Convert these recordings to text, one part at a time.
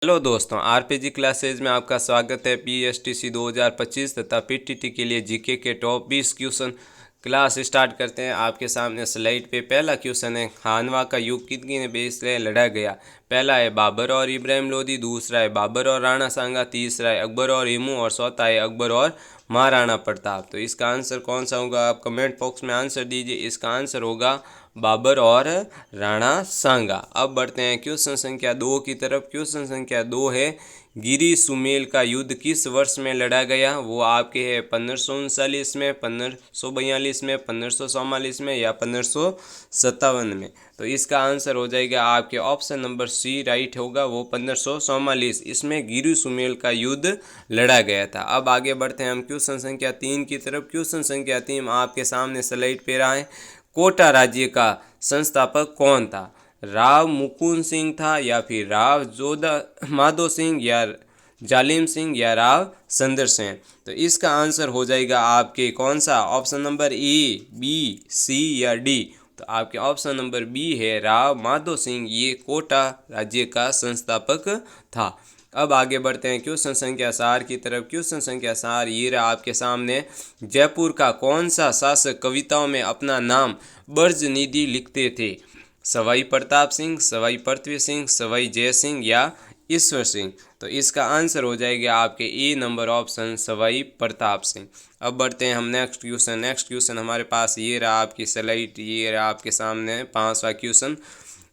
Hello दोस्तों, RPG classes में आपका स्वागत है। पीएसटीसी 2025 तथा पीटीटी के लिए जीके के टॉप 20 क्वेश्चन क्लास स्टार्ट करते हैं। आपके सामने स्लाइड पे पहला क्वेश्चन है, खानवा का युद्ध कितने बेस से लड़ा गया। पहला है बाबर और इब्राहिम लोदी, दूसरा है बाबर और राणा सांगा, तीसरा है अकबर और हिमू और चौथा है अकबर और महाराणा प्रताप। तो इसका आंसर कौन सा होगा, आप कमेंट बॉक्स में आंसर दीजिए। इसका आंसर होगा बाबर और राणा सांगा। अब बढ़ते हैं क्वेश्चन संख्या 2 की तरफ। क्वेश्चन संख्या 2 है, गिरी सुमेल का युद्ध किस वर्ष में लड़ा गया। वो आपके है 1539 में, 1542 में, 1544 में या 1557 में। तो इसका आंसर हो जाएगा आपके ऑप्शन नंबर सी राइट होगा, वो 1544 इसमें गिरी सुमेल का युद्ध लड़ा गया था। अब आगे बढ़ते हैं हम क्वेश्चन संख्या 3 की तरफ। क्वेश्चन संख्या 3 आपके सामने स्लाइड पे रहा है, कोटा राज्य का संस्थापक कौन था। राव मुकुंद सिंह था, या फिर राव जोधा माधो सिंह, या जालिम सिंह, या राव संदर सेन। तो इसका आंसर हो जाएगा आपके कौन सा, ऑप्शन नंबर ए, बी, सी या डी। तो आपके ऑप्शन नंबर बी है, राव माधो सिंह, ये कोटा राज्य का संस्थापक था। अब आगे बढ़ते हैं क्वेश्चन संख्या 4 की तरफ। क्वेश्चन संख्या 4 ये रहा आपके सामने, जयपुर का कौन सा शासक कविताओं में अपना नाम बर्ज निधि लिखते थे। सवाई प्रताप सिंह, सवाई पृथ्वी सिंह, सवाई जय सिंह या ईश्वर सिंह। तो इसका आंसर हो जाएगा आपके ए नंबर ऑप्शन, सवाई प्रताप सिंह। अब बढ़ते हैं हम नेक्स्ट क्वेश्चन। नेक्स्ट क्वेश्चन हमारे पास ये रहा आपकी स्लाइड, ये रहा आपके सामने 5वां क्वेश्चन,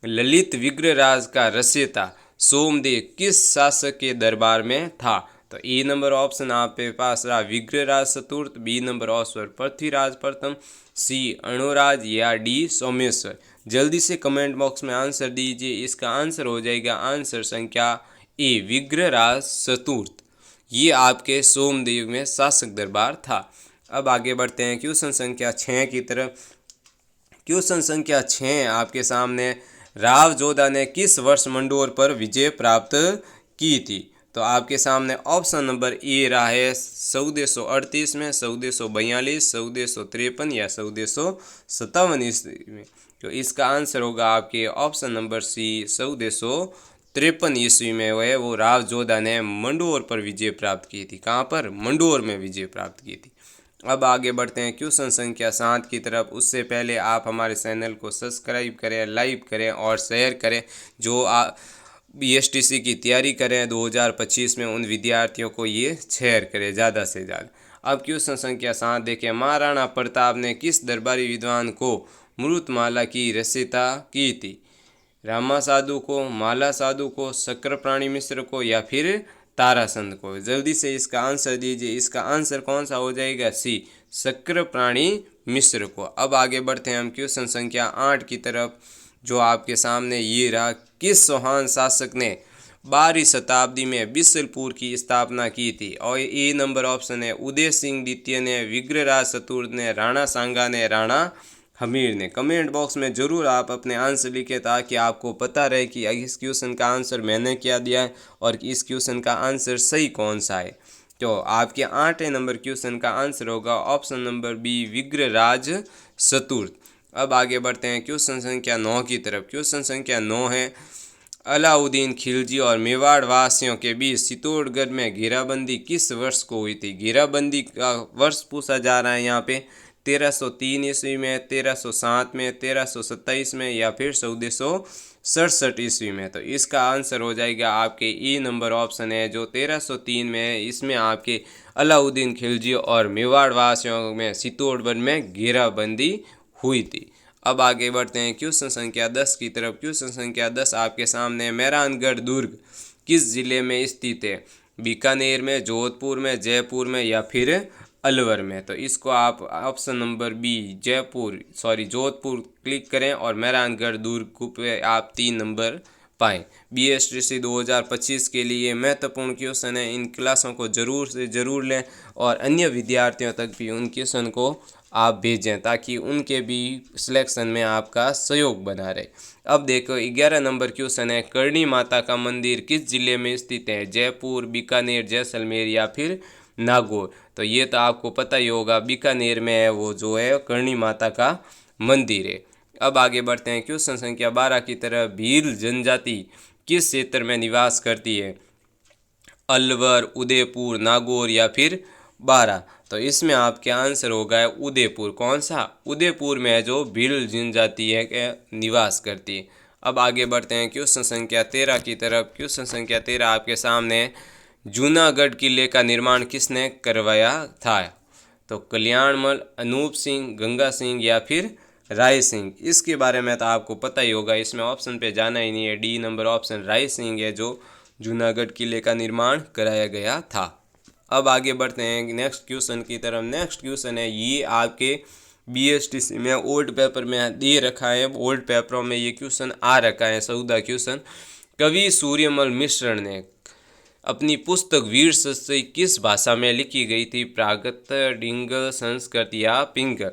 ललित विग्रहराज का रचयिता सोमदेव किस शासक के दरबार में था। तो ए नंबर ऑप्शन आपके पास रहा विग्रहराज चतुर्थ, बी नंबर ऑप्शन पृथ्वीराज प्रथम, सी अणुराज या डी सोमेश्वर। जल्दी से कमेंट बॉक्स में आंसर दीजिए। इसका आंसर हो जाएगा आंसर संख्या ए, विग्रहराज चतुर्थ, ये आपके सोमदेव में शासक दरबार था। अब आगे बढ़ते हैं क्वेश्चन संख्या 6 की तरफ। क्वेश्चन संख्या 6 आपके सामने, राव जोधा ने किस वर्ष मंडोर पर विजय प्राप्त की थी। तो आपके सामने ऑप्शन नंबर ए रहा है 1438 में, 1442, 1453 या 1457 ईस्वी में। तो इसका आंसर होगा आपके ऑप्शन नंबर सी, 1453 ईस्वी में वो राव जोधा ने मंडोर पर विजय प्राप्त की थी। कहाँ पर, मंडोर में विजय प्राप्त की थी। अब आगे बढ़ते हैं क्वेश्चन संख्या 7 की तरफ। उससे पहले आप हमारे चैनल को सब्सक्राइब करें, लाइक करें और शेयर करें। जो बीएसटीसी की तैयारी करें 2025 में, उन विद्यार्थियों को ये शेयर करें ज़्यादा से ज़्यादा। अब क्वेश्चन संख्या 7 देखें, महाराणा प्रताप ने किस दरबारी विद्वान को मृतमाला की रचयिता की थी। रामा साधु को, माला साधु को, शक्रप्राणी मिश्र को या फिर ताराचंद को। जल्दी से इसका आंसर दीजिए। इसका आंसर कौन सा हो जाएगा, सी, शक्रप्राणी मिश्र को। अब आगे बढ़ते हैं हम क्वेश्चन संख्या 8 की तरफ, जो आपके सामने ये रहा, किस चौहान शासक ने 12वीं शताब्दी में बिसलपुर की स्थापना की थी। और ए नंबर ऑप्शन है उदय सिंह द्वितीय ने, विग्रहराज चतुर्थ ने, राणा सांगा ने, राणा हमीर ने। कमेंट बॉक्स में ज़रूर आप अपने आंसर लिखें, ताकि आपको पता रहे कि इस क्वेश्चन का आंसर मैंने क्या दिया है और इस क्वेश्चन का आंसर सही कौन सा है। तो आपके 8वें नंबर क्वेश्चन का आंसर होगा ऑप्शन नंबर बी, विग्रहराज चतुर्थ। अब आगे बढ़ते हैं क्वेश्चन संख्या 9 की तरफ। क्वेश्चन संख्या 9 है, अलाउद्दीन खिलजी और मेवाड़ वासियों के बीच चित्तौड़गढ़ में घेराबंदी किस वर्ष को हुई थी। घेराबंदी का वर्ष पूछा जा रहा है यहाँ पे, 1303 ईस्वी में, 1307 में, 1327 में या फिर 1467 ईस्वी में। तो इसका आंसर हो जाएगा आपके ई नंबर ऑप्शन है, जो 1303 में है। इसमें आपके अलाउद्दीन खिलजी और मेवाड़ वासियों में चित्तौड़गढ़ में घेराबंदी हुई थी। अब आगे बढ़ते हैं क्वेश्चन संख्या 10 की तरफ। क्वेश्चन संख्या 10 आपके सामने, मेहरानगढ़ दुर्ग किस जिले में स्थित है। बीकानेर में, जोधपुर में, जयपुर में या फिर अलवर में। तो इसको आप option number B, Jodhpur click करें और मेहरानगढ़ दुर्ग पे आप 3 नंबर पाएँ। बीएसटीसी 2025 के लिए महत्वपूर्ण क्वेश्चन है। इन क्लासों को ज़रूर से ज़रूर लें और अन्य विद्यार्थियों तक भी उन क्वेश्चन को आप भेजें, ताकि उनके भी सिलेक्शन में आपका सहयोग बना रहे। अब देखो 11 नंबर क्वेश्चन है, करणी माता का मंदिर किस जिले में स्थित है। जयपुर, बीकानेर, जैसलमेर या फिर नागौर। तो ये तो आपको पता ही होगा, बीकानेर में है वो जो है करणी माता का मंदिर है। अब आगे बढ़ते हैं क्वेश्चन संख्या 12 की तरफ, भील जनजाति किस क्षेत्र में निवास करती है? अलवर, उदयपुर, नागौर या फिर बारा। तो इसमें आपके आंसर होगा उदयपुर। कौन सा? उदयपुर में जो भील जनजाति है के निवास करती है। अब आगे बढ़ते हैं क्वेश्चन संख्या 13 की तरफ। क्वेश्चन संख्या 13 आपके सामने है। जूनागढ़ किले का निर्माण किसने करवाया था? तो कल्याणमल, अनूप सिंह, गंगा सिंह या फिर राय सिंह। इसके बारे में तो आपको पता ही होगा, इसमें ऑप्शन पे जाना ही नहीं है। D number option Rai Singh है जो जूनागढ़ किले का निर्माण कराया गया था। अब आगे बढ़ते हैं नेक्स्ट क्वेश्चन की तरफ। नेक्स्ट क्वेश्चन है, ये आपके बीएसटीसी में ओल्ड पेपर में दे रखा है, ओल्ड पेपरों में ये क्वेश्चन आ रखा है 14 क्वेश्चन। कवि सूर्यमल मिश्र ने अपनी पुस्तक वीर सत्सई किस भाषा में लिखी गई थी? प्राकृत, डिंगल, संस्कृत या पिंगल।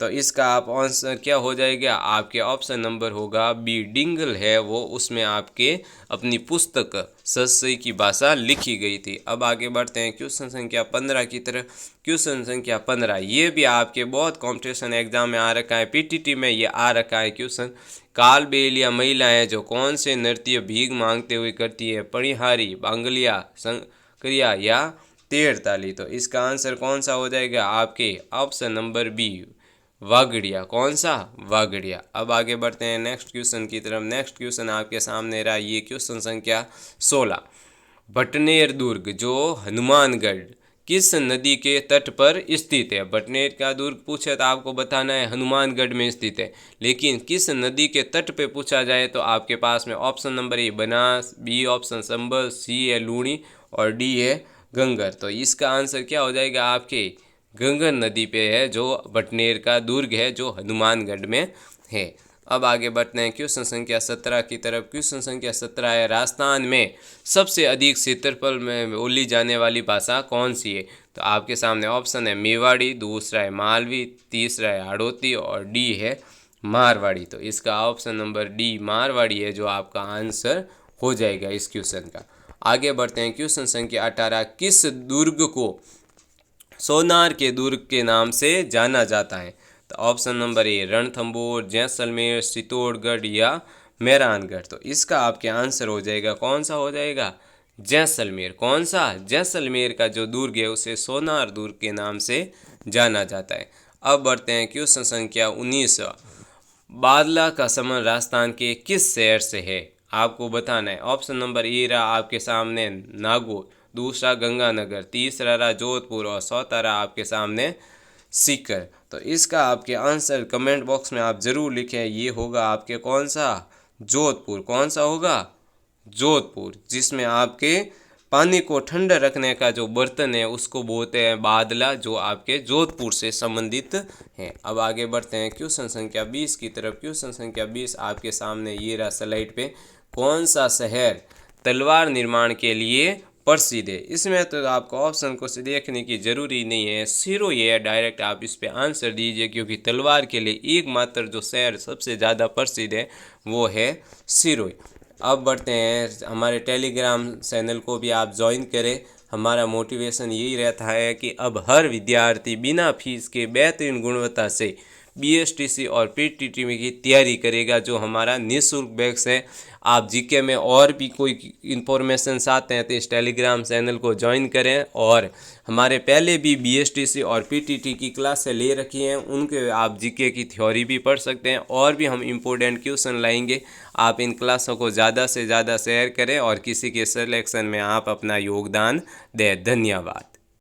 तो इसका आप आंसर क्या हो जाएगा? आपके ऑप्शन नंबर होगा बी, डिंगल है वो, उसमें आपके अपनी पुस्तक सत्सई की भाषा लिखी गई थी। अब आगे बढ़ते हैं क्वेश्चन संख्या 15 की तरफ। क्वेश्चन संख्या 15 ये भी आपके बहुत कॉम्पिटिशन एग्जाम में आ रखा है, पीटीटी में ये आ रखा है क्वेश्चन। कालबेलिया महिलाएं जो कौन से नृत्य भीख मांगते हुए करती है? परिहारी, बांगलिया, संक्रिया या तेर ताली। तो इसका आंसर कौन सा हो जाएगा? आपके ऑप्शन नंबर बी, वागड़िया। कौन सा? वागड़िया। अब आगे बढ़ते हैं नेक्स्ट क्वेश्चन की तरफ। नेक्स्ट क्वेश्चन आपके सामने रहा, ये क्वेश्चन संख्या 16। भटनेर दुर्ग जो हनुमानगढ़ किस नदी के तट पर स्थित है? भटनेर का दुर्ग पूछे तो आपको बताना है हनुमानगढ़ में स्थित है, लेकिन किस नदी के तट पे पूछा जाए तो आपके पास में option number A Banas, B option Sambal, C है लूणी और डी है गंगर। तो इसका आंसर क्या हो जाएगा? आपके गंगर नदी पे है जो भटनेर का दुर्ग है जो हनुमानगढ़ में है। अब आगे बढ़ते हैं क्वेश्चन संख्या 17 की तरफ। क्वेश्चन संख्या 17 है, राजस्थान में सबसे अधिक क्षेत्रफल में बोली जाने वाली भाषा कौन सी है? तो आपके सामने ऑप्शन है मेवाड़ी, दूसरा है मालवी, तीसरा है हाड़ौती और डी है मारवाड़ी। तो इसका ऑप्शन नंबर डी मारवाड़ी है जो आपका आंसर हो जाएगा इस क्वेश्चन का। आगे बढ़ते हैं क्वेश्चन संख्या 18। किस दुर्ग को सोनार के दुर्ग के नाम से जाना जाता है? तो ऑप्शन नंबर ए रणथंभौर, जैसलमेर, चित्तौड़गढ़ या मेहरानगढ़। तो इसका आपके आंसर हो जाएगा कौन सा हो जाएगा? जैसलमेर। कौन सा? जैसलमेर का जो दुर्ग है उसे सोनार दुर्ग के नाम से जाना जाता है। अब बढ़ते हैं क्वेश्चन संख्या 19। बादला का समन राजस्थान के किस शहर से है? आपको बताना है। ऑप्शन नंबर ए रहा आपके सामने नागौर, दूसरा गंगानगर, तीसरा रहा जोधपुर और चौथा रहा आपके सामने सीकर। तो इसका आपके आंसर कमेंट बॉक्स में आप ज़रूर लिखें। ये होगा आपके कौन सा? जोधपुर। कौन सा होगा? जोधपुर, जिसमें आपके पानी को ठंडा रखने का जो बर्तन है उसको बोलते हैं बादला, जो आपके जोधपुर से संबंधित हैं। अब आगे बढ़ते हैं क्वेश्चन संख्या 20 की तरफ। क्वेश्चन संख्या 20 आपके सामने ये रहा स्लाइड पे। कौन सा शहर तलवार निर्माण के लिए प्रसिद्ध है? इसमें तो आपको ऑप्शन को देखने की जरूरी नहीं है, सिरोही है, डायरेक्ट आप इस पे आंसर दीजिए, क्योंकि तलवार के लिए एकमात्र जो शहर सबसे ज़्यादा प्रसिद्ध है वो है सिरोही। अब बढ़ते हैं, हमारे टेलीग्राम चैनल को भी आप ज्वाइन करें। हमारा मोटिवेशन यही रहता है कि अब हर विद्यार्थी बिना फीस के बेहतरीन गुणवत्ता से बीएसटीसी और पीटीटी की तैयारी करेगा, जो हमारा निःशुल्क बैच है। आप जीके में और भी कोई इन्फॉर्मेशन चाहते हैं तो इस टेलीग्राम चैनल को ज्वाइन करें, और हमारे पहले भी बीएसटीसी और पीटीटी की क्लासें ले रखी हैं, उनके आप जीके की थ्योरी भी पढ़ सकते हैं, और भी हम इम्पोर्टेंट क्वेश्चन लाएंगे। आप इन क्लासों को ज़्यादा से ज़्यादा शेयर करें और किसी के सिलेक्शन में आप अपना योगदान दें। धन्यवाद।